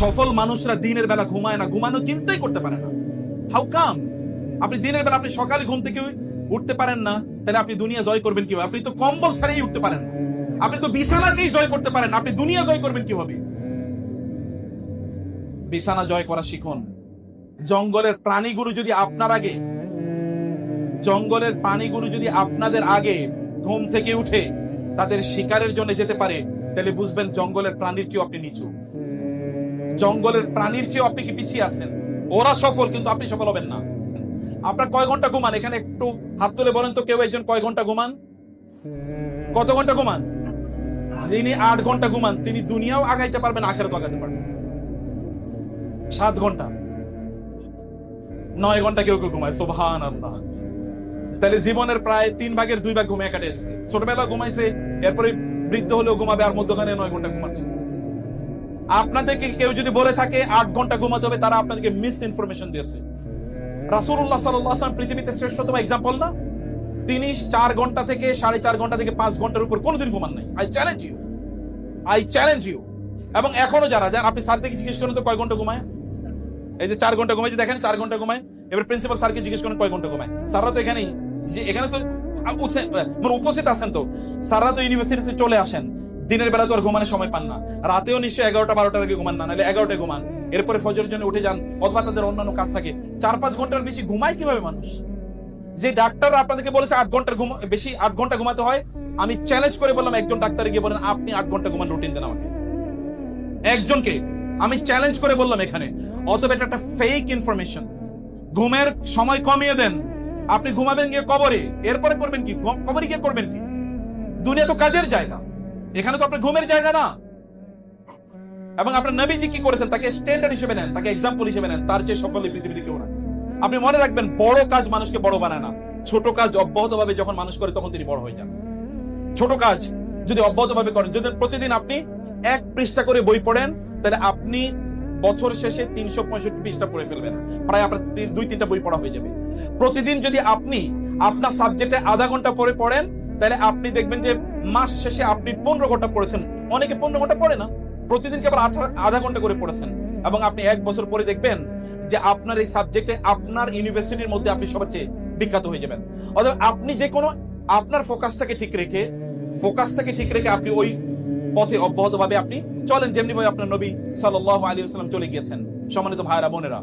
সফল মানুষরা দিনের বেলা ঘুমায় না, ঘুমানো চিন্তাই করতে পারে না। How come? আপনি দিনের বেলা আপনি সকালে ঘুম থেকে উঠতে পারেন না, তাহলে আপনি দুনিয়া জয় করবেন কিভাবে? আপনি তো কম্বল ছাড়াই উঠতে পারেন না, আপনি তো বিছানাকেই জয় করতে পারেন না, আপনি দুনিয়া জয় করবেন কিভাবে? বিছানা জয় করা শিখুন। জঙ্গলের প্রাণীগুলো যদি আপনাদের আগে ঘুম থেকে উঠে তাদের শিকারের জন্য যেতে পারে, তাহলে বুঝবেন জঙ্গলের প্রাণীর চেয়েও আপনি নিচু, জঙ্গলের প্রাণীর চেয়েও আপনি কি পিছিয়ে আছেন। ওরা সফল, কিন্তু আপনি সফল হবেন না। আপনার কয় ঘন্টা ঘুমান? এখানে একটু হাত তুলে বলেন তো, কেউ একজন কয় ঘন্টা ঘুমান? কত ঘন্টা ঘুমান? যিনি 8 ঘন্টা ঘুমান তিনি দুনিয়াও আগাইতে পারবেন, আখেরাতও আগাইতে পারবেন। 7 ঘন্টা, 9 ঘন্টা কেউ কেউ ঘুমায়, সুবহানাল্লাহ। তাহলে জীবনের প্রায় 3 ভাগের 2 ভাগ ঘুমিয়ে কাটিয়েছে। ছোটবেলা ঘুমাইছে, এরপরে বৃদ্ধ হলেও ঘুমাবে, আর মধ্যখানে 9 ঘন্টা ঘুমাচ্ছে। আপনাদেরকে কেউ যদি বলে থাকে 8 ঘন্টা ঘুমাতে হবে, তারা আপনাদেরকে মিস ইনফরমেশন দিয়েছে। রাসূলুল্লাহ সাল্লাল্লাহু আলাইহি ওয়াসাল্লাম পৃথিবীতে শ্রেষ্ঠতম एग्जांपल না? তিনি 4 ঘন্টা থেকে 4.5 ঘন্টা থেকে 5 ঘন্টার উপর কোনোদিন ঘুমান নাই। I challenge you. এবং এখনো যারা আপনি স্যার থেকে জিজ্ঞেস করেন তো কয় ঘন্টা ঘুমায়? এই যে 4 ঘন্টা ঘুমাইছে, দেখেন 4 ঘন্টা ঘুমায়। এবার প্রিন্সিপাল স্যারকে জিজ্ঞেস করেন কয় ঘন্টা ঘুমায়। স্যাররা তো এখানেই, যে এখানে তো উপস্থিত আছেন, তো স্যাররা তো ইউনিভার্সিটিতে চলে আসেন, দিনের বেলা তো আর ঘুমানোর সময় পান না। রাতেও নিশ্চয়ই 11টা-12টার আগে ঘুমান না, নাহলে 11টায় ঘুমান, এরপরে ফজরের জন্য উঠে যান, অথবা তাদের অন্যান্য কাজ থাকে। 4-5 ঘন্টার বেশি ঘুমায় কিভাবে মানুষ? যে ডাক্তার আপনাদেরকে বলেছে 8 ঘন্টার বেশি 8 ঘন্টা ঘুমাতে হয়, আমি চ্যালেঞ্জ করে বললাম একজন ডাক্তার গিয়ে বলেন আপনি 8 ঘন্টা ঘুমান, রুটিন দেন আমাকে। একজনকে আমি চ্যালেঞ্জ করে বললাম এখানে। অতএব এটা একটা ফেক ইনফরমেশন। ঘুমের সময় কমিয়ে দেন। আপনি ঘুমাবেন গিয়ে কবরে, এরপরে করবেন কি? কবরে গিয়ে করবেন কি? দুনিয়া তো কাজের জায়গা, এখানে তো আপনার ঘুমের জায়গা না। এবং আপনার নবীজি কি করেছেন, তাকে স্ট্যান্ডার্ড হিসেবে নেন, তাকে এক্সাম্পল হিসেবে নেন। তার চেয়ে সফল পৃথিবীতে কেউ না। আপনি মনে রাখবেন, বড় কাজ মানুষকে বড় বানায় না, ছোট কাজ অব্যাহতভাবে যখন মানুষ করে তখন তিনি বড় হয়ে যান। ছোট কাজ যদি অব্যাহতভাবে করেন, যদি প্রতিদিন আপনি 1 পৃষ্ঠা করে বই পড়েন, তাহলে আপনি বছর শেষে 365 পৃষ্ঠা পড়ে ফেলবেন, প্রায় আপনার 2-3টা বই পড়া হয়ে যাবে। প্রতিদিন যদি আপনি আপনার সাবজেক্টে আধা ঘন্টা পরে পড়েন, তাহলে আপনি দেখবেন যে মাস শেষে আপনি 15 ঘন্টা পড়েছেন। অনেকে 15 ঘন্টা পড়ে না, প্রতিদিন কেবল আধা ঘন্টা করে পড়েছেন, এবং আপনি 1 বছর পরে দেখবেন যে আপনার এই সাবজেক্টে আপনার ইউনিভার্সিটির মধ্যে আপনি সবচেয়ে বিখ্যাত হয়ে যাবেন। অথবা আপনি যে কোনো আপনার ফোকাসটাকে ঠিক রেখে আপনি ওই পথে অব্যাহতভাবে আপনি চলেন, যেমনি ভাবে আপনার নবী সাল্লাল্লাহু আলাইহি ওয়াসাল্লাম চলে গিয়েছেন। সম্মানিত ভাইরা বোনেরা,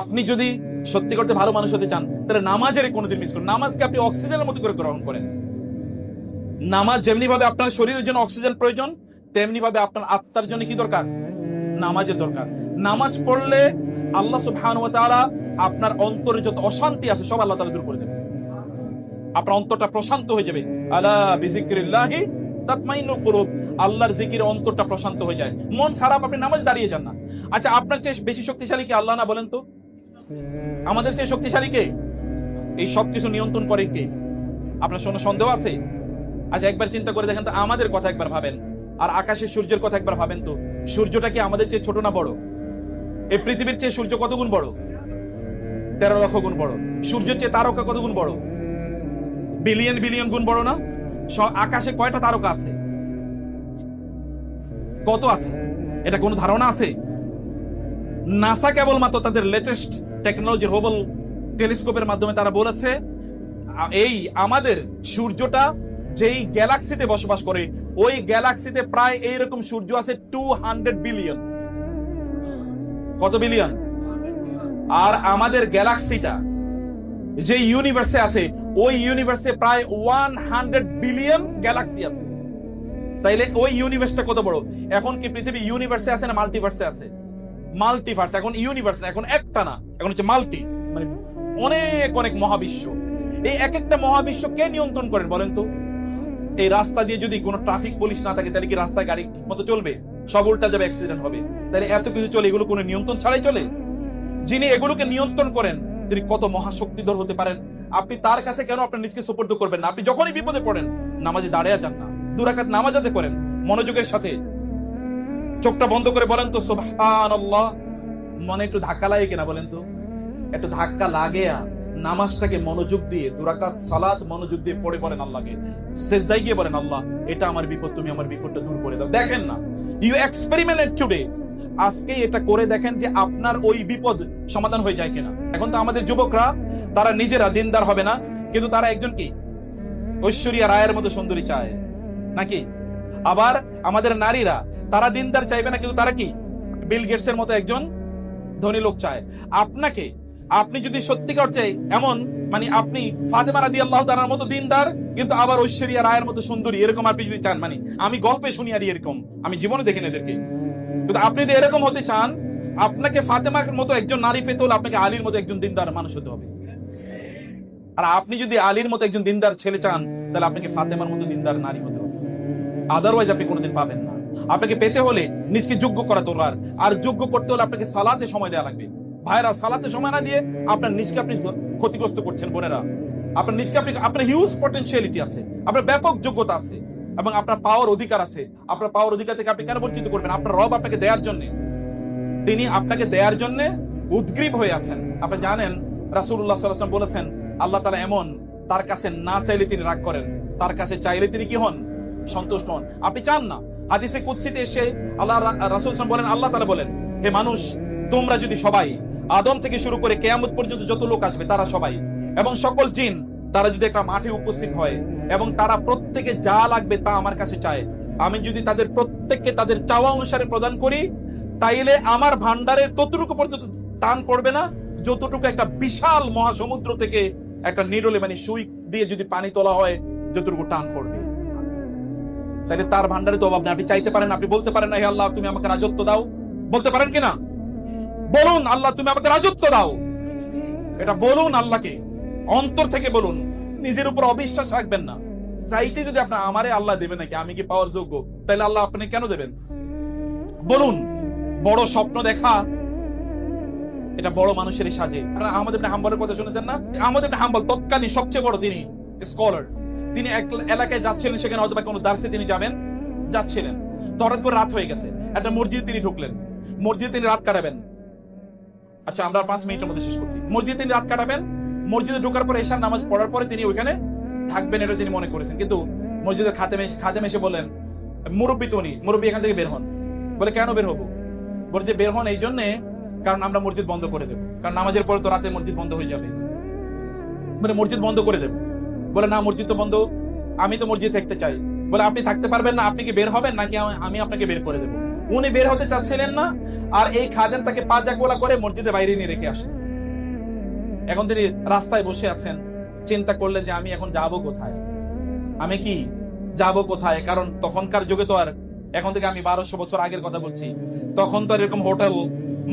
আপনি যদি সত্যি করতে ভালো মানুষ হতে চান, তাহলে নামাজের কোনোদিন মিস করুন। নামাজকে আপনি অক্সিজেনের মতো করে গ্রহণ করেন। নামাজ যেমনি ভাবে আপনার শরীরের জন্য অক্সিজেন প্রয়োজন, তেমনি ভাবে আপনার আত্মার জন্য কি দরকার? নামাজের দরকার। নামাজ পড়লে আল্লাহ সুবহানাহু ওয়া তাআলা আপনার অন্তরে যত অশান্তি আছে সব আল্লাহ তাআলা দূর করে দেবে। আপনার অন্তরটা প্রশান্ত হয়ে যাবে। আলা বিযিকরিল্লাহি তাতমাইন্নুল কুলুব। আল্লাহর জিকিরে অন্তরটা প্রশান্ত হয়ে যায়। মন খারাপ, আপনি নামাজ দাঁড়িয়ে যান না। আচ্ছা, আপনার চেয়ে বেশি শক্তিশালী কি আল্লাহ না? বলেন তো, আমাদের চেয়ে শক্তিশালী কে? এই সবকিছু নিয়ন্ত্রণ করে কে? আপনার কোনো সন্দেহ আছে? আচ্ছা, একবার চিন্তা করে দেখেন তো, আমাদের কথা একবার ভাবেন, আর আকাশের সূর্যের কথা একবার ভাবেন তো। সূর্যটা কি আমাদের চেয়ে ছোট না বড়? এই পৃথিবীর চেয়ে সূর্য কত গুণ বড়? 13 লক্ষ গুণ বড়। সূর্যের চেয়ে তারকা কত গুণ বড়? বিলিয়ন বিলিয়ন গুণ বড় না? আকাশে কয়টা তারকা আছে? কত আছে? এটা কোনো ধারণা আছে? নাসা কেবলমাত্র তাদের লেটেস্ট টেকনোলজি হাবল টেলিস্কোপের মাধ্যমে তারা বলেছে, এই আমাদের সূর্যটা যেই গ্যালাক্সিতে বসবাস করে, ওই গ্যালাক্সিতে প্রায় এইরকম সূর্য আছে 200 বিলিয়ন। কত বিলিয়ন? আর আমাদের গ্যালাক্সিটা যে ইউনিভার্সে আছে, ওই ইউনিভার্সে প্রায় 100 বিলিয়ন গ্যালাক্সি আছে। তাইলে ওই ইউনিভার্সটা কত বড়? এখন কি পৃথিবী ইউনিভার্সে আছে না মাল্টিভার্সে আছে? মাল্টিভার্স। এখন ইউনিভার্স না, এখন একটা না, এখন হচ্ছে মাল্টি, মানে অনেক অনেক মহাবিশ্ব। এই এক একটা মহাবিশ্ব কে নিয়ন্ত্রণ করেন বলেন তো? এই রাস্তা দিয়ে যদি কোনো ট্রাফিক পুলিশ না থাকে, তাহলে কি রাস্তায় গাড়ি মতো চলবে? সব উল্টা যাবে, অ্যাক্সিডেন্ট হবে। তাহলে এত কিছু চলে, এগুলো কোনো নিয়ন্ত্রণ ছাড়াই চলে? যিনি এগুলোকে নিয়ন্ত্রণ করেন তিনি কত মহাশক্তিধর হতে পারেন? আপনি তার কাছে কেন আপনার নিজকে সুপর্দ করবেন না? আপনি যখনই বিপদে পড়েন নামাজে দাঁড়িয়ে যান না, 2 রাকাত নামাজ আদায় করেন মনোযোগের সাথে। চোখটা বন্ধ করে বলেন তো সুবহানাল্লাহ। মনে একটু ধাক্কা লাগে কিনা বলেন তো? একটু ধাক্কা লাগে। নামাজটাকে মনোযোগ দিয়ে 2 রাকাত সালাত মনোযোগ দিয়ে পড়ে বলেন আল্লাহকে, সিজদায় গিয়ে বলেন, আল্লাহ এটা আমার বিপদ, তুমি আমার বিপদটা দূর করে দাও। দেখেন না, ইউ এক্সপেরিমেন্ট টুডে। আজকে এটা করে দেখেন যে আপনার ওই বিপদ সমাধান হয়ে যায় কিনা। এখন তো আমাদের যুবকরা তারা নিজেরা দিনদার হবে না, কিন্তু তারা একজন কি ঐশ্বরিয়া রায়ের মতো সুন্দরী চায় নাকি? আবার আমাদের নারীরা তারা দিনদার চাইবে না, কিন্তু তারা কি বিল গেটসের মতো একজন ধনী লোক চায়। আপনাকে, আপনি যদি সত্যিকার চাই এমন, মানে আপনি ফাতেমা রাদিয়াল্লাহু তাআলার মতো দিনদার কিন্তু আবার ঐশ্বরিয়া রায়ের মতো সুন্দরী, এরকম আপনি যদি চান, মানে আমি গল্পে শুনি আর এরকম, আমি জীবনে দেখিনি এদেরকে, কিন্তু আপনি যদি এরকম হতে চান, আপনাকে ফাতেমার মতো একজন নারী পেতে হলে আপনাকে আলীর মতো একজন দিনদার মানুষ হতে হবে। আর আপনি যদি আলীর মতো একজন দিনদার ছেলে চান, তাহলে আপনাকে ফাতেমার মতো দিনদার নারী হতে হবে, আদারওয়াইজ আপনি কোনোদিন পাবেন না। আপনাকে পেতে হলে নিজকে যোগ্য করা দরকার, আর যোগ্য করতে হলে আপনাকে সালাতে সময় দেওয়া লাগবে। ভাইরা, সালাতে সময় না দিয়ে আপনার নিজকে আপনি ক্ষতিগ্রস্ত করছেন। বোনেরা, আপনার নিজকে আপনি, আপনার হিউজ পটেনশিয়ালিটি আছে, আপনার ব্যাপক যোগ্যতা আছে এবং আপনার পাওয়ার অধিকার আছে। আপনার পাওয়ার অধিকার থেকে আপনি কেন বঞ্চিত করবেন? আপনার রব আপনাকে দেওয়ার জন্য, তিনি আপনাকে দেওয়ার জন্য উদ্গ্রীব হয়ে আছেন। আপনি জানেন রাসূলুল্লাহ সাল্লাল্লাহু আলাইহি ওয়াসাল্লাম বলেছেন, আল্লাহ তাআলা এমন, তার কাছে না চাইলে তিনি রাগ করেন, তার কাছে চাইলে তিনি কি হন? সন্তুষ্ট হন। আপনি চান না। হাদিসে কুদসিতে এসে আল্লাহ রাসূল বলেন, আল্লাহ তাআলা বলেন, হে মানুষ, তোমরা যদি সবাই আদম থেকে শুরু করে কিয়ামত পর্যন্ত যত লোক আসবে তারা সবাই এবং সকল জিন তারা যদি একটা মাঠে উপস্থিত হয় এবং তারা প্রত্যেকে যা লাগবে তা আমার কাছে চায়, আমি যদি তাদের প্রত্যেককে তাদের চাওয়া অনুসারে প্রদান করি, তাইলে আমার ভান্ডারের ততটুকু পর্যন্ত টান পড়বে না যতটুকু একটা বিশাল মহাসমুদ্র থেকে একটা নিডলে, মানে সুই দিয়ে যদি পানি তোলা হয় যতটুকু টান পড়বে। তাহলে তার ভান্ডারে তো অভাব নেই। আপনি চাইতে পারেন, আপনি বলতে পারেন না, হে আল্লাহ তুমি আমাকে রাজত্ব দাও, বলতে পারেন কিনা? বলুন, আল্লাহ তুমি আমাকে রাজত্ব দাও, এটা বলুন আল্লাহকে, অন্তর থেকে বলুন, নিজের উপর অবিশ্বাস রাখবেন না। চাইতে যদি আপনার আমারে আল্লাহ দেবে নাকি, আমি কি পাওয়ার যোগ্য, তাহলে আল্লাহ আপনি কেন দেবেন? বলুন। বড় স্বপ্ন দেখা এটা বড় মানুষেরই সাজে। আপনারা আহমদ ইবনে হাম্বলের কথা শুনেছেন না? আহমদ ইবনে হাম্বল তৎকালীন সবচেয়ে বড় তিনি স্কলার। তিনি এক এলাকায় যাচ্ছিলেন, সেখানে হয়তো কোনো দার্সে তিনি যাচ্ছিলেন, হঠাৎ করে রাত হয়ে গেছে, একটা মসজিদে তিনি ঢুকলেন, মসজিদে তিনি রাত কাটাবেন। আচ্ছা, আমরা 5 মিনিটের মধ্যে শেষ করছি। মসজিদে তিনি রাত কাটাবেন, মসজিদে ঢোকার পরে এশার নামাজ পড়ার পরে তিনি ওইখানে থাকবেন, এটা তিনি মনে করেছেন। কিন্তু মসজিদের খাদেম এসে বললেন, মুরব্বী তো উনি, মুরব্বী এখান থেকে বের হন। বলে কেন বের হবো? বলে যে বের হন এই জন্যে, কারণ আমরা মসজিদ বন্ধ করে দেবো, কারণ নামাজের পরে তো রাতে মসজিদ বন্ধ হয়ে যাবে, মানে মসজিদ বন্ধ করে দেবো। বলে না, মসজিদ তো বন্ধ, আমি তো মসজিদ থাকতে চাই। বলে আপনি থাকতে পারবেন না, আপনি কি বের হবেন নাকি আমি আপনাকে বের করে দেবো? উনি বের হতে চাচ্ছিলেন না, আর এই খাদেম তাকে পাজাকোলা করে মসজিদের বাইরে নিয়ে রেখে আসেন। এখন তিনি রাস্তায় বসে আছেন, চিন্তা করলেন যে আমি এখন যাব কোথায়, আমি কি যাব কোথায়? কারণ তখনকার যুগে তো আর, এখন থেকে আমি 1200 বছর আগের কথা বলছি, তখন তো এরকম হোটেল,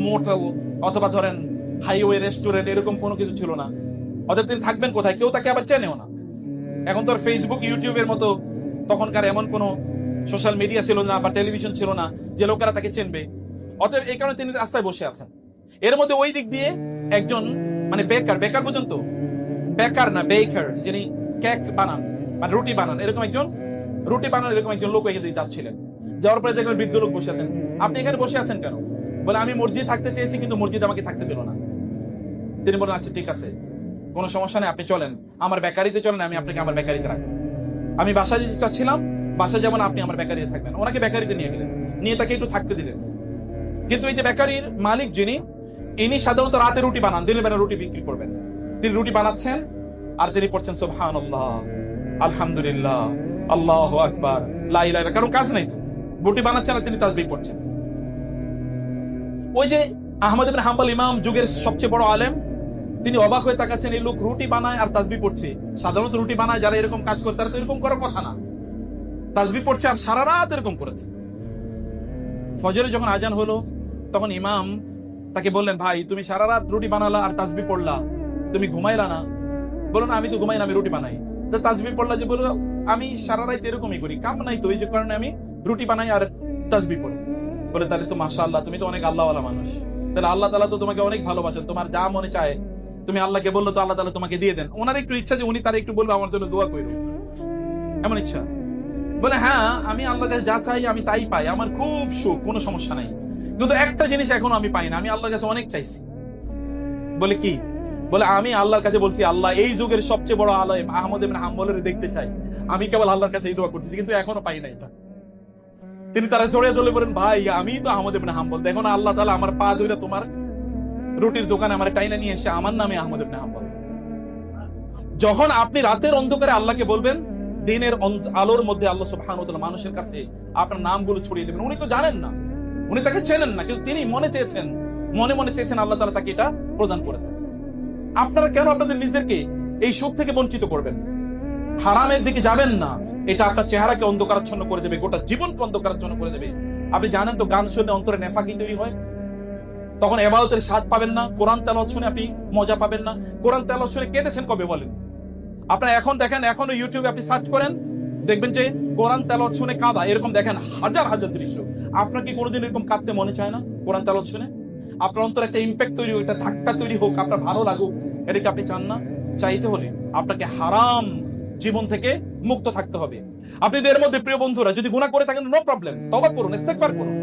মোটেল অথবা ধরেন হাইওয়ে রেস্টুরেন্ট এরকম কোনো কিছু ছিল না। অতএব তিনি থাকবেন কোথায়? কেউ তাকে আবার চেনেও না। এখন তো আর ফেসবুক, ইউটিউবের মতো তখনকার এমন কোনো সোশ্যাল মিডিয়া ছিল না বা টেলিভিশন ছিল না যে লোকেরা তাকে চিনবে। অতএব এই কারণে তিনি রাস্তায় বসে আছেন। এর মধ্যে ওই দিক দিয়ে একজন, মানে বেকার পর্যন্ত, বেকার না বেকার, যিনি কেক বানান, মানে রুটি বানান, এরকম একজন লোক এখানে যাচ্ছিলেন। যাওয়ার পরে দেখবেন বৃদ্ধ লোক বসে আছেন। আপনি এখানে বসে আছেন কেন? বলে আমি মসজিদ থাকতে চেয়েছি, কিন্তু মসজিদ আমাকে থাকতে দিল না। তিনি বলেন আচ্ছা ঠিক আছে, কোনো সমস্যা নেই, আপনি চলেন আমার বেকারিতে চলেন, আমি আপনাকে আমার বেকারিতে রাখবো। আমি বাসায় যেতে চাচ্ছিলাম, বাসায় যেমন আপনি আমার বেকারিতে থাকবেন। ওনাকে বেকারিতে নিয়ে গেলেন, নিয়ে তাকে একটু থাকতে দিলেন। কিন্তু এই যে বেকারির মালিক যিনি, ইনি সাধারণত রাতে রুটি বানান, দিনের বেলা রুটি বিক্রি করবেন। তিনি রুটি বানাচ্ছেন আর তিনি পড়ছেন সুবহানাল্লাহ, আলহামদুলিল্লাহ, আল্লাহু আকবার, লা ইলাহা ইল্লাল্লাহ। কারণ কাজ নাই তো, রুটি বানাচ্ছেন আর তিনি তাসবিহ পড়ছেন। ওই যে আহমদ ইবনে হাম্বল ইমাম, যুগের সবচেয়ে বড় আলেম, তিনি অবাক হয়ে তাকাচ্ছেন, এই লোক রুটি বানায় আর তাসবিহ পড়ছে। সাধারণত রুটি বানায় যারা এরকম কাজ করে তারা তো এরকম করার কথা না, তাসবিহ পড়ছে আর সারা রাত এরকম করেছে। ফজরে যখন আজান হলো, তখন ইমাম তাকে বললেন, ভাই তুমি সারা রাত রুটি বানালা আর তাসবিহ পড়লা, তুমি ঘুমাইলা না? বলো না, আমি তো ঘুমাই না, আমি রুটি বানাই। তো তাসবিহ পড়লা যে? বলো আমি সারা রাত এরকমই করি, কাম নাই তো, এই যে কারণে আমি রুটি বানাই আর তাসবিহ পড়ি। বলে তাহলে তো মাশাআল্লাহ, তুমি তো অনেক আল্লাহওয়ালা মানুষ, তাহলে আল্লাহ তাআলা তো তোমাকে অনেক ভালোবাসেন, তোমার যা মনে চায় তুমি আল্লাহকে বললো তো আল্লাহ তাআলা তোমাকে দিয়ে দেন। ওনার একটু ইচ্ছা যে উনি তার একটু বলবে আমার জন্য দোয়া করো, এমন ইচ্ছা। বলে হ্যাঁ, আমি আল্লাহর কাছে যা চাই আমি তাই পাই, আমার খুব সুখ, কোনো সমস্যা নাই। কিন্তু একটা জিনিস এখনো আমি পাই না, আমি আল্লাহর কাছে অনেক চাইছি। বলে কি? বলে আমি আল্লাহর কাছে বলছি, আল্লাহ এই যুগের সবচেয়ে বড় আলেম আহমদ ইবনে হাম্বলের দেখতে চাই, আমি কেবল আল্লাহর কাছে এই দোয়া করতেছি, কিন্তু এখনো পাই না এটা। তিনি তারা জড়িয়ে ধরলে বলেন, ভাই আমি তো আহমদ ইবনে হাম্বল, দেখো না আল্লাহ তাআলা আমার পা ধরে তোমার রুটির দোকানে আমার টাইনা নিয়ে এসে আমার নামে আহমদ ইবনে হাম্বল। যখন আপনি রাতের অন্ধকারে আল্লাহকে বলবেন, দিনের আলোর মধ্যে আল্লাহ সুবহানাহু ওয়া তাআলা মানুষের কাছে আপনার নামগুলো ছড়িয়ে দেবেন। উনি তো জানেন না, উনি তাকে চেনেন না, কিন্তু তিনি মনে চেয়েছেন, মনে মনে চেয়েছেন, আল্লাহ তাআলা তাকে এটা প্রদান করেছেন। আপনারা কেন আপনাদের নিজেদেরকে এই সুখ থেকে বঞ্চিত করবেন? হারামের দিকে যাবেন না, এটা আপনার চেহারাকে অন্ধকারাচ্ছন্ন করে দেবে, গোটা জীবনকে অন্ধকারাচ্ছন্ন করে দেবে। আপনি জানেন তো, গান শুনে অন্তরে নেফাকি তৈরি হয়, তখন ইবাদতের স্বাদ পাবেন না। কোরআন তেলাওয়াত শুনে আপনি মজা পাবেন না। কোরআন তেলাওয়াত শুনে কেঁদেছেন কবে বলেন? আপনারা এখন দেখেন, এখনো ইউটিউবে আপনি সার্চ করেন, দেখবেন যে কোরআন তেলাওয়াত শুনে কাঁদা, এরকম দেখেন হাজার হাজার দৃশ্য। আপনার কি কোনোদিন এরকম কাঁদতে মনে চায় না কোরআন তেলাওয়াত শুনে? আপনার অন্তরে একটা ইম্প্যাক্ট তৈরি হোক, একটা ধাক্কা তৈরি হোক, আপনার ভালো লাগুক, এটা কি আপনি চান না? চাইতে হলে আপনাকে হারাম জীবন থেকে মুক্ত থাকতে হবে। আপনি এর মধ্যে প্রিয় বন্ধুরা যদি গুনাহ করে থাকেন, নো প্রবলেম, তওবা করুন, ইস্তেগফার করুন।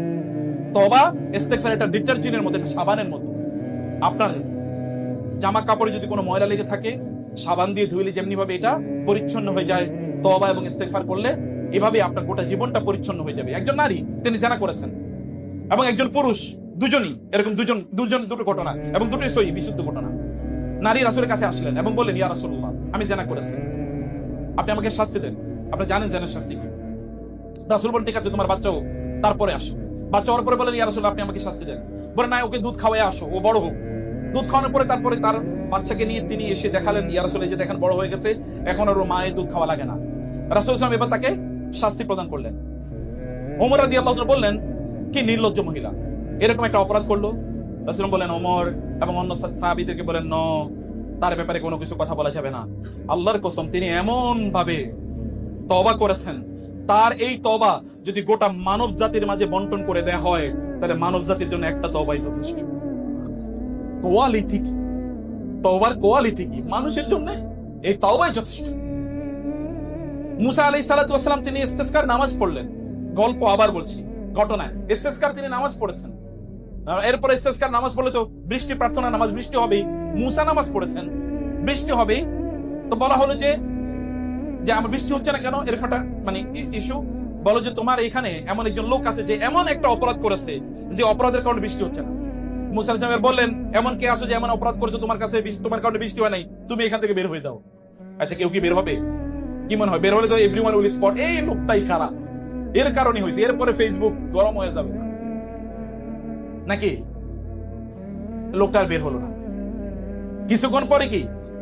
তওবা ইস্তেগফার এটা ডিটারজেন্টের মতো, এটা সাবানের মতো। আপনার জামা কাপড়ে যদি কোনো ময়লা লেগে থাকে, সাবান দিয়ে ধুইলে যেমনি ভাবে এটা পরিচ্ছন্ন হয়ে যায়, তওবা এবং ইস্তেগফার করলে এভাবে আপনার গোটা জীবনটা পরিচ্ছন্ন হয়ে যাবে। একজন নারী, তিনি জিনা করেছেন, এবং একজন পুরুষ, দুজনই এরকম, দুটো ঘটনা, এবং দুটোই সহি বিশুদ্ধ ঘটনা। নারী রাসূলের কাছে আসলেন এবং বললেন, ইয়া রাসূলুল্লাহ, আমি জিনা করেছি, আপনি আমাকে শাস্তি দেন। আপনি জানেন জিনার শাস্তি কি? রাসূল বলেন, ঠিক আছে, তোমার বাচ্চা হোক, তারপরে আসো। বাচ্চা হওয়ার পরে বলেন, ইয়া রাসূলুল্লাহ, আপনি আমাকে শাস্তি দেন। বলেন, না, ওকে দুধ খাওয়াই আসো, ও বড় হোক। দুধ খাওয়ানোর পরে তারপরে তার বাচ্চাকে নিয়ে তিনি এসে দেখালেন, ইয়া রাসূল, এই যে দেখেন বড় হয়ে গেছে, এখন আর ওর মায়ের দুধ খাওয়া লাগে না। রাসূল সাল্লাল্লাহু আলাইহি ওয়াসাল্লাম এবার তাকে শাস্তি প্রদান করলেন। ওমর রাদিয়াল্লাহু আনহু বললেন, কি নির্লজ্জ মহিলা, এরকম একটা অপরাধ করলো। রাসূল বলেন, ওমর এবং অন্য সাহাবীদেরকে বলেন, ন, তার ব্যাপারে কোনো কিছু কথা বলা যাবে না। আল্লাহর কসম, তিনি এমন ভাবে তওবা করেছেন, তার এই তওবা যদি গোটা মানব জাতির মাঝে বন্টন করে দেয়া হয়, তাহলে মানব জাতির জন্য একটা তওবাই যথেষ্ট। কোয়ালিটি কি তওবার, কোয়ালিটি কি মানুষের জন্য, এই তওবাই যথেষ্ট। মুসা আলাইহিস সালাতু ওয়াস সালাম তিনি ইস্তিসকার নামাজ পড়লেন। গল্প আবার বলছি, ঘটনা। ইস্তিসকার তিনি নামাজ পড়েছেন, এরপর ইস্তিসকার নামাজ পড়লে তো বৃষ্টি প্রার্থনা নামাজ, বৃষ্টি হবেই। মুসা নামাজ পড়েছেন, বৃষ্টি হবেই। তো বলা হলো যে আমার বৃষ্টি হচ্ছে না কেন, এরকম একটা মানে ইস্যু। বলো যে তোমার এখানে এমন একজন লোক আছে যে এমন একটা অপরাধ করেছে যে অপরাধের কারণে বৃষ্টি হচ্ছে না। মুসা আলাইহিস সালাম বললেন, এমন কে আছো যে এমন অপরাধ করেছো তোমার কাছে তোমার কারণে বৃষ্টি হয় নাই, তুমি এখান থেকে বের হয়ে যাও। আচ্ছা, কেউ কি বের হবে? কি মনে হয় বের হলে তো এভরিওয়ান উইল স্পট, এই লোকটাই খারাপ, এর কারণে হয়েছে, এরপরে ফেসবুক গরম হয়ে যাবে নাকি? লোকটা আর বের হলো না। কিছুক্ষণ পরে কি,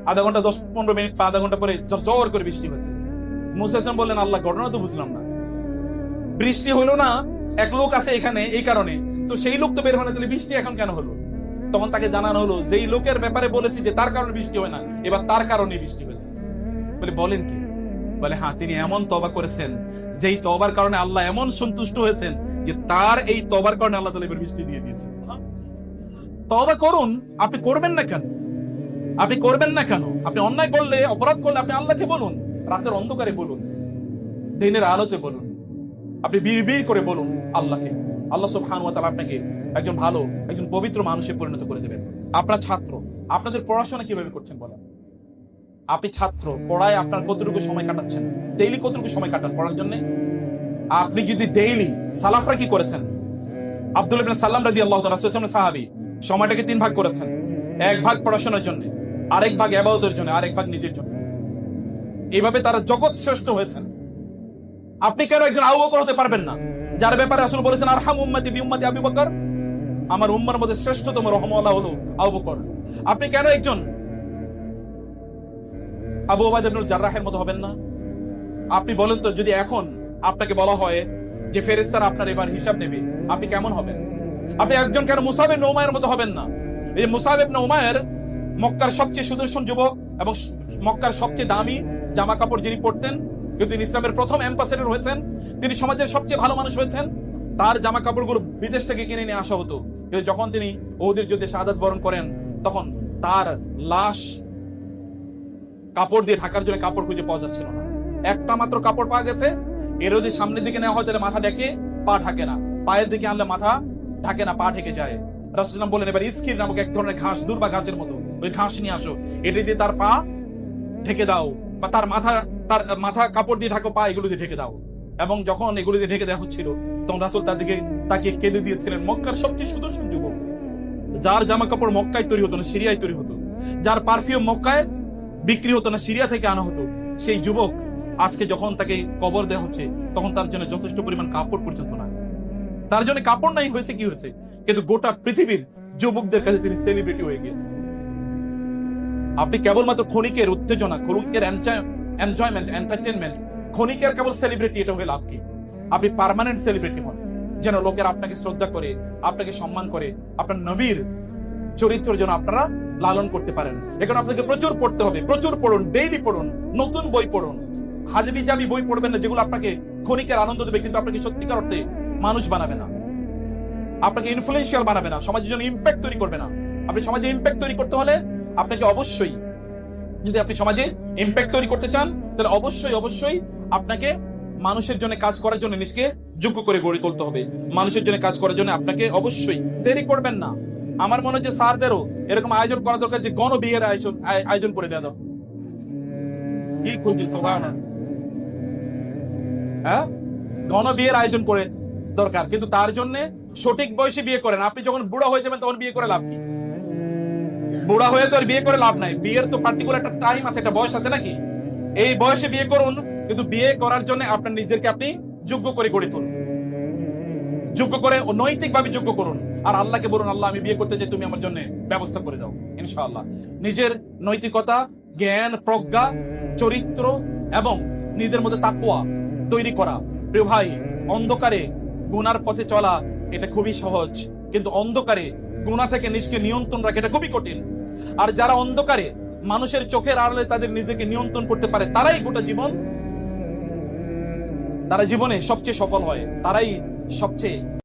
আধা ঘন্টা 10-15 মিনিট বা আধা ঘন্টা পরে জোর করে বৃষ্টি হয়েছে। মুসা আলাইহিস সালাম বললেন, আল্লাহ, ঘটনা তো বুঝলাম না, বৃষ্টি হলো না, এক লোক আছে এখানে এই কারণে, তো সেই লোক তো বের হয় না, তাহলে বৃষ্টি এখন কেন হলো? তখন তাকে জানানো হলো, যেই লোকের ব্যাপারে বলেছি যে তার কারণে বৃষ্টি হয় না, এবার তার কারণে বৃষ্টি হয়েছে। বলে, বলেন কি? বলে, হ্যাঁ, তিনি এমন তওবা করেছেন যেই তওবার কারণে আল্লাহ এমন সন্তুষ্ট হয়েছেন যে তার এই তওবার কারণে আল্লাহ তাআলা এবার বৃষ্টি দিয়ে দিয়েছে। তওবা করুন। আপনি করবেন না কেন? আপনি করবেন না কেন? আপনি অন্যায় করলে, অপরাধ করলে আপনি আল্লাহকে বলুন, রাতের অন্ধকারে বলুন, দিনের আলোতে বলুন, আপনি বিড়বিড় করে বলুন আল্লাহকে। আল্লাহ সুবহানাহু ওয়া তাআলা আপনাকে একজন ভালো, একজন পবিত্র মানুষে পরিণত করে দেবেন। আপনার ছাত্র, আপনাদের পড়াশোনা কিভাবে করছেন বলেন? আপনি ছাত্র, পড়ায় আপনার কতটুকু সময় কাটাচ্ছেন? ডেইলি কতটুকু সময় কাটান পড়ার জন্য? আপনি যদি ডেইলি, সালাফরা কি করেছেন? আব্দুল্লাহ ইবনে সাল্লাম রাদিয়াল্লাহু তাআলা রাসূলের সাহাবী, সময়টাকে 3 ভাগ করেছেন। 1 ভাগ পড়াশোনার জন্য, আরেক ভাগ ইবাদতের জন্য, আরেক ভাগ নিজের জন্য। এইভাবে তারা জগৎ শ্রেষ্ঠ হয়েছেন। আপনি কেন একজন আবু বকর হতে পারবেন না, যার ব্যাপারে রাসূল বলেছেন, আরহাম উম্মতি বি উম্মতি আবু বকর, আমার উম্মার মধ্যে শ্রেষ্ঠতম রহমওয়ালা হলো আবু বকর। আপনি কেন একজন আবু উবাইদা ইবনে জাররাহের মতো হবেন না? আপনি বলেন তো, যদি এখন আপনাকে বলা হয় যে ফেরেশতারা আপনার এবার হিসাব নেবে, আপনি কেমন হবেন? আপনি একজন কেন মুসাব ইবনে উমাইরের মতো হবেন না? এই মুসাব ইবনে উমাইর মক্কার সবচেয়ে সুদর্শন যুবক এবং মক্কার সবচেয়ে দামি জামা কাপড় যিনি পরতেন, কিন্তু তিনি ইসলামের প্রথম অ্যাম্বাসেডর হয়েছেন, তিনি সমাজের সবচেয়ে ভালো মানুষ হয়েছেন। তার জামা কাপড়গুলো বিদেশ থেকে কিনে নিয়ে আসা হতো, কিন্তু যখন তিনি উহুদের যুদ্ধে শাহাদাত বরণ করেন, তখন তার লাশ কাপড় দিয়ে ঢাকার জন্য কাপড় খুঁজে পাওয়া যাচ্ছিল না। একটা মাত্র কাপড় পাওয়া গেছে, এর যদি সামনের দিকে নেওয়া হয় তাহলে মাথা ঢেকে, পা ঢাকে না, পায়ের দিকে আনলে মাথা ঢাকে না, পা ঢেকে যায়। রাসূল সাল্লাল্লাহু বলেন, এবার ইসকির নামক এক ধরনের ঘাস, দুর্বা ঘাসের মতো, ওই ঘাস নিয়ে আসো, এটা দিয়ে তার পা ঢেকে দাও, বা তার মাথা কাপড় দিয়ে ঢাকো, পা এগুলো দিয়ে ঢেকে দাও। এবং যখন এগুলো দিয়ে ঢেকে দেওয়া হচ্ছিল, তখন রাসূল তাদেরকে তাকিয়ে কেঁদে দিয়েছিলেন। মক্কার সবচেয়ে সুদর্শন যুবক, যার জামা কাপড় মক্কায় তৈরি হতো না, সিরিয়ায় তৈরি হতো, যার পারফিউম মক্কায় বিক্রি হতো না, সিরিয়া থেকে আনা হতো, সেই যুবক আজকে যখন তাকে কবর দেওয়া হচ্ছে তখন তার জন্য যথেষ্ট পরিমাণ কাপড় পর্যন্ত না, তার জন্য কাপড় নাই, হয়েছে কি হয়েছে, কিন্তু গোটা পৃথিবীর যুবকদের কাছে তিনি সেলিব্রিটি হয়ে গিয়েছেন। আপনি কেবলমাত্র ক্ষণিকের উত্তেজনা, ক্ষণিকের এনজয়মেন্ট, এন্টারটেনমেন্ট, ক্ষণিকের কেবল সেলিব্রিটি, এটা হয়ে লাভ কি? আপনি পার্মানেন্ট সেলিব্রিটি হন, যেন লোকের আপনাকে শ্রদ্ধা করে, আপনাকে সম্মান করে, আপনার নবীর চরিত্র যেন আপনারা লালন করতে পারেন। এখন আপনাকে প্রচুর পড়তে হবে, প্রচুর পড়ুন, ডেইলি পড়ুন, নতুন বই পড়ুন, হাজবি জাবি বই পড়বেন না যেগুলো আপনাকে ক্ষণিকের আনন্দ দেবে কিন্তু আপনাকে সত্যিকার অর্থে মানুষ বানাবে না, আপনাকে ইনফ্লুয়েন্সিয়াল বানাবে না, সমাজের জন্য ইম্প্যাক্ট তৈরি করবে না। আপনি সমাজে ইম্প্যাক্ট তৈরি করতে হলে আপনাকে অবশ্যই, যদি আপনি সমাজে ইম্প্যাক্ট তৈরি করতে চান তাহলে অবশ্যই আপনাকে মানুষের জন্য কাজ করার জন্য নিজেকে যোগ্য করে গড়ে তুলতে হবে। মানুষের জন্য কাজ করার জন্য আপনাকে অবশ্যই দেরি করবেন না। আমার মনে হয় যে স্যারদেরও এরকম আয়োজন করা দরকার, যে গণ বিয়ের আয়োজন করে দেওয়া দরকার। কি খুঁজছেন সুবহানাল্লাহ? হ্যাঁ, গণ বিয়ের আয়োজন করে দরকার, কিন্তু তার জন্য সঠিক বয়সে বিয়ে করেন। আপনি যখন বুড়া হয়ে যাবেন তখন বিয়ে করে লাভ কি? বুড়া হয়ে তো আর বিয়ে করে লাভ নাই, বিয়ের তো পার্টিকুলার একটা টাইম আছে, একটা বয়স আছে নাকি? এই বয়সে বিয়ে করুন, কিন্তু বিয়ে করার জন্য আপনার নিজেকে আপনি যোগ্য করে গড়ে তুলুন, যোগ্য করে নৈতিক ভাবে যোগ্য করুন। আর আল্লাহকে বলুন, আল্লাহ আমি বিয়ে করতে চাই, তুমি আমার জন্য ব্যবস্থা করে দাও। ইনশাআল্লাহ নিজের নৈতিকতা, জ্ঞান, প্রজ্ঞা, চরিত্র এবং নিজের মধ্যে তাকওয়া তৈরি করা। প্রিয় ভাই, অন্ধকারে গুনার পথে চলা এটা খুবই সহজ, কিন্তু অন্ধকারে গুনাহ থেকে নিজকে নিয়ন্ত্রণ রাখা এটা খুবই কঠিন। আর যারা অন্ধকারে মানুষের চোখের আড়ালে তাদের নিজেকে নিয়ন্ত্রণ করতে পারে, তারাই গোটা জীবন, তারা জীবনে সবচেয়ে সফল হয়, তারাই সবচেয়ে